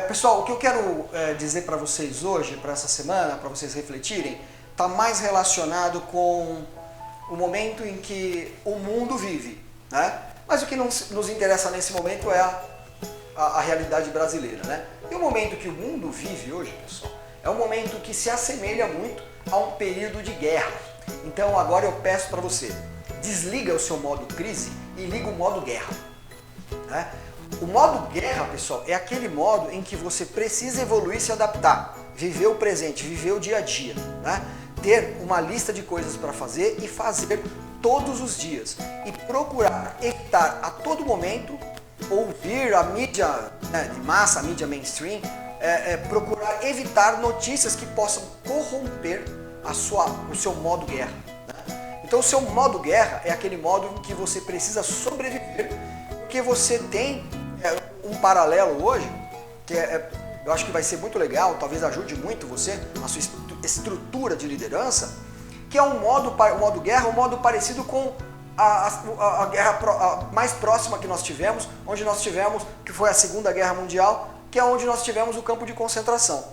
Pessoal, o que eu quero dizer para vocês hoje, para essa semana, para vocês refletirem, está mais relacionado com o momento em que o mundo vive, né? Mas o que nos interessa nesse momento é a realidade brasileira, né? E o momento que o mundo vive hoje, pessoal, é um momento que se assemelha muito a um período de guerra. Então agora eu peço para você, desliga o seu modo crise e liga o modo guerra, né? O modo guerra, pessoal, é aquele modo em que você precisa evoluir e se adaptar, viver o presente, viver o dia a dia, né? Ter uma lista de coisas para fazer e fazer todos os dias e procurar evitar a todo momento ouvir a mídia, né, de massa, a mídia mainstream, procurar evitar notícias que possam corromper o seu modo guerra, né? Então o seu modo guerra é aquele modo em que você precisa sobreviver, porque você tem um paralelo hoje, que eu acho que vai ser muito legal, talvez ajude muito você na sua estrutura de liderança, que é o modo guerra, um modo parecido com a guerra mais próxima que nós tivemos, onde nós tivemos, que foi a Segunda Guerra Mundial, que é onde nós tivemos o campo de concentração.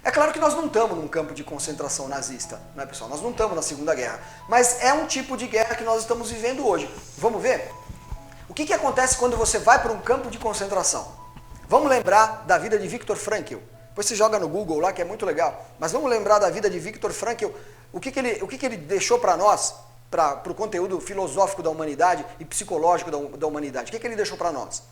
É claro que nós não estamos num campo de concentração nazista, né, pessoal? Nós não estamos na Segunda Guerra, mas é um tipo de guerra que nós estamos vivendo hoje. Vamos ver? O que acontece quando você vai para um campo de concentração? Vamos lembrar da vida de Viktor Frankl. Depois você joga no Google lá, que é muito legal. Mas vamos lembrar da vida de Viktor Frankl. O que ele deixou para nós, para o conteúdo filosófico da humanidade e psicológico da humanidade? O que ele deixou para nós?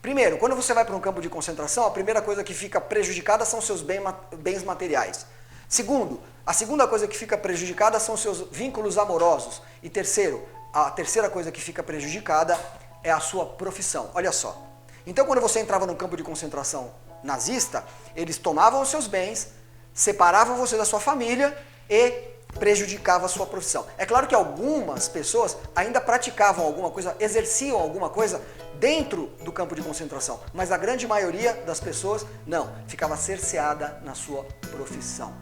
Primeiro, quando você vai para um campo de concentração, a primeira coisa que fica prejudicada são seus bens materiais. Segundo, a segunda coisa que fica prejudicada são seus vínculos amorosos. E terceiro, a terceira coisa que fica prejudicada é a sua profissão. Olha só. Então, quando você entrava num campo de concentração nazista, eles tomavam os seus bens, separavam você da sua família e prejudicavam a sua profissão. É claro que algumas pessoas ainda praticavam alguma coisa, exerciam alguma coisa dentro do campo de concentração, mas a grande maioria das pessoas não, ficava cerceada na sua profissão.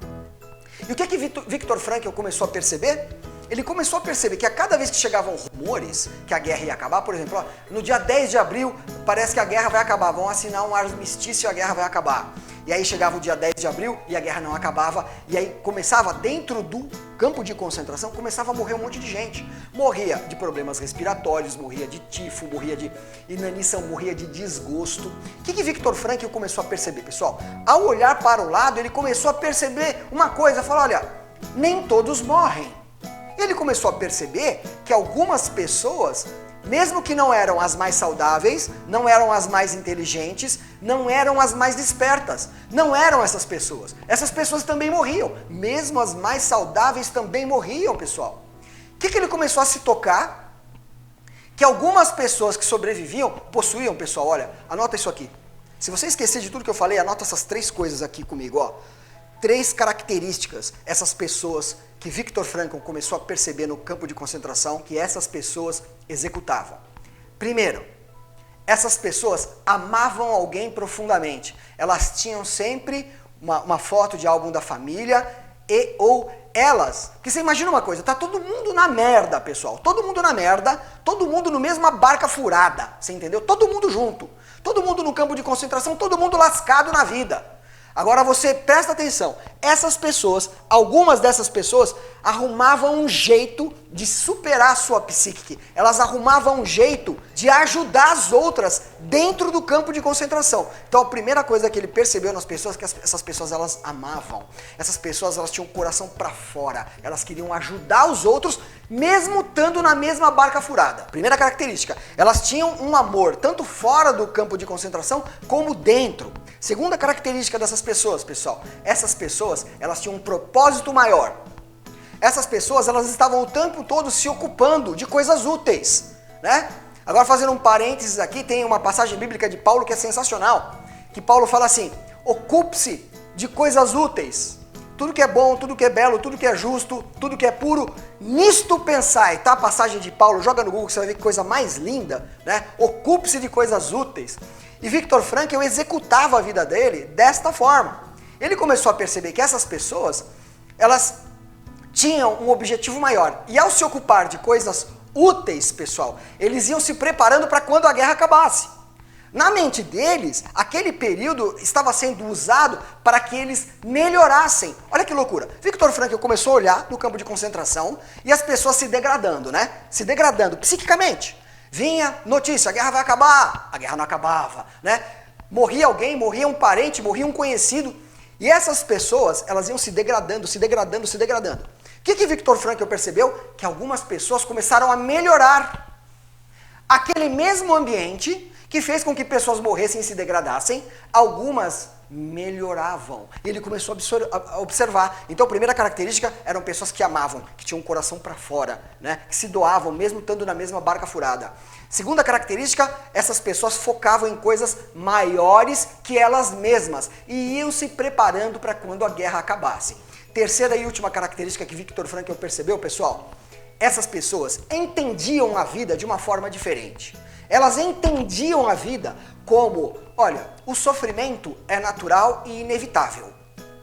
E o que Viktor Frankl começou a perceber? Ele começou a perceber que a cada vez que chegavam rumores que a guerra ia acabar, por exemplo, no dia 10 de abril parece que a guerra vai acabar, vão assinar um armistício e a guerra vai acabar. E aí chegava o dia 10 de abril e a guerra não acabava, e aí começava dentro do campo de concentração, começava a morrer um monte de gente. Morria de problemas respiratórios, morria de tifo, morria de inanição, morria de desgosto. O que Viktor Frankl começou a perceber, pessoal? Ao olhar para o lado, ele começou a perceber uma coisa, falou, olha, nem todos morrem. Ele começou a perceber que algumas pessoas, mesmo que não eram as mais saudáveis, não eram as mais inteligentes, não eram as mais despertas, não eram essas pessoas. Essas pessoas também morriam, mesmo as mais saudáveis também morriam, pessoal. O que ele começou a se tocar? Que algumas pessoas que sobreviviam, possuíam, pessoal, olha, anota isso aqui. Se você esquecer de tudo que eu falei, anota essas 3 coisas aqui comigo, ó. 3 características, essas pessoas que Viktor Frankl começou a perceber no campo de concentração, que essas pessoas executavam. Primeiro, essas pessoas amavam alguém profundamente. Elas tinham sempre uma foto de álbum da família ou elas... Porque você imagina uma coisa, tá todo mundo na merda, pessoal. Todo mundo na merda, todo mundo no mesma barca furada, você entendeu? Todo mundo junto. Todo mundo no campo de concentração, todo mundo lascado na vida. Agora você presta atenção, essas pessoas, algumas dessas pessoas arrumavam um jeito de superar a sua psique, elas arrumavam um jeito de ajudar as outras dentro do campo de concentração. Então a primeira coisa que ele percebeu nas pessoas é que essas pessoas elas amavam, essas pessoas elas tinham o coração para fora, elas queriam ajudar os outros mesmo estando na mesma barca furada. Primeira característica, elas tinham um amor tanto fora do campo de concentração como dentro. Segunda característica dessas pessoas, pessoal, essas pessoas, elas tinham um propósito maior. Essas pessoas, elas estavam o tempo todo se ocupando de coisas úteis, né? Agora, fazendo um parênteses aqui, tem uma passagem bíblica de Paulo que é sensacional, que Paulo fala assim, ocupe-se de coisas úteis, tudo que é bom, tudo que é belo, tudo que é justo, tudo que é puro, nisto pensai, tá? A passagem de Paulo, joga no Google que você vai ver que coisa mais linda, né? Ocupe-se de coisas úteis. E Viktor Frankl executava a vida dele desta forma. Ele começou a perceber que essas pessoas, elas tinham um objetivo maior. E ao se ocupar de coisas úteis, pessoal, eles iam se preparando para quando a guerra acabasse. Na mente deles, aquele período estava sendo usado para que eles melhorassem. Olha que loucura. Viktor Frankl começou a olhar no campo de concentração e as pessoas se degradando, né? Se degradando psiquicamente. Vinha notícia, a guerra vai acabar. A guerra não acabava, né? Morria alguém, morria um parente, morria um conhecido. E essas pessoas, elas iam se degradando, se degradando, se degradando. O que Viktor Frankl percebeu? Que algumas pessoas começaram a melhorar. Aquele mesmo ambiente que fez com que pessoas morressem e se degradassem, algumas melhoravam. E ele começou a observar. Então, a primeira característica eram pessoas que amavam, que tinham o coração para fora, né? Que se doavam, mesmo estando na mesma barca furada. Segunda característica, essas pessoas focavam em coisas maiores que elas mesmas e iam se preparando para quando a guerra acabasse. Terceira e última característica que Viktor Frankl percebeu, pessoal, essas pessoas entendiam a vida de uma forma diferente. Elas entendiam a vida como, olha, o sofrimento é natural e inevitável.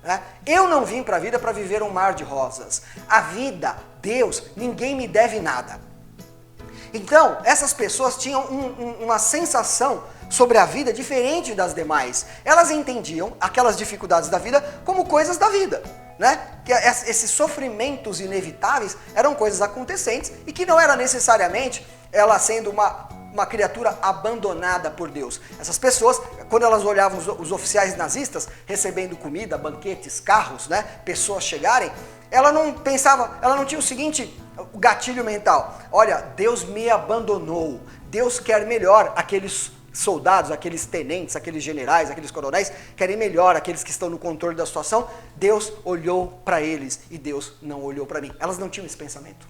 Né? Eu não vim para a vida para viver um mar de rosas. A vida, Deus, ninguém me deve nada. Então, essas pessoas tinham uma sensação sobre a vida diferente das demais. Elas entendiam aquelas dificuldades da vida como coisas da vida. Né? Que esses sofrimentos inevitáveis eram coisas acontecentes e que não era necessariamente ela sendo uma criatura abandonada por Deus. Essas pessoas, quando elas olhavam os oficiais nazistas recebendo comida, banquetes, carros, né, pessoas chegarem, ela não pensava, ela não tinha o seguinte gatilho mental: olha, Deus me abandonou, Deus quer melhor. Aqueles soldados, aqueles tenentes, aqueles generais, aqueles coronéis querem melhor, aqueles que estão no controle da situação. Deus olhou para eles e Deus não olhou para mim. Elas não tinham esse pensamento.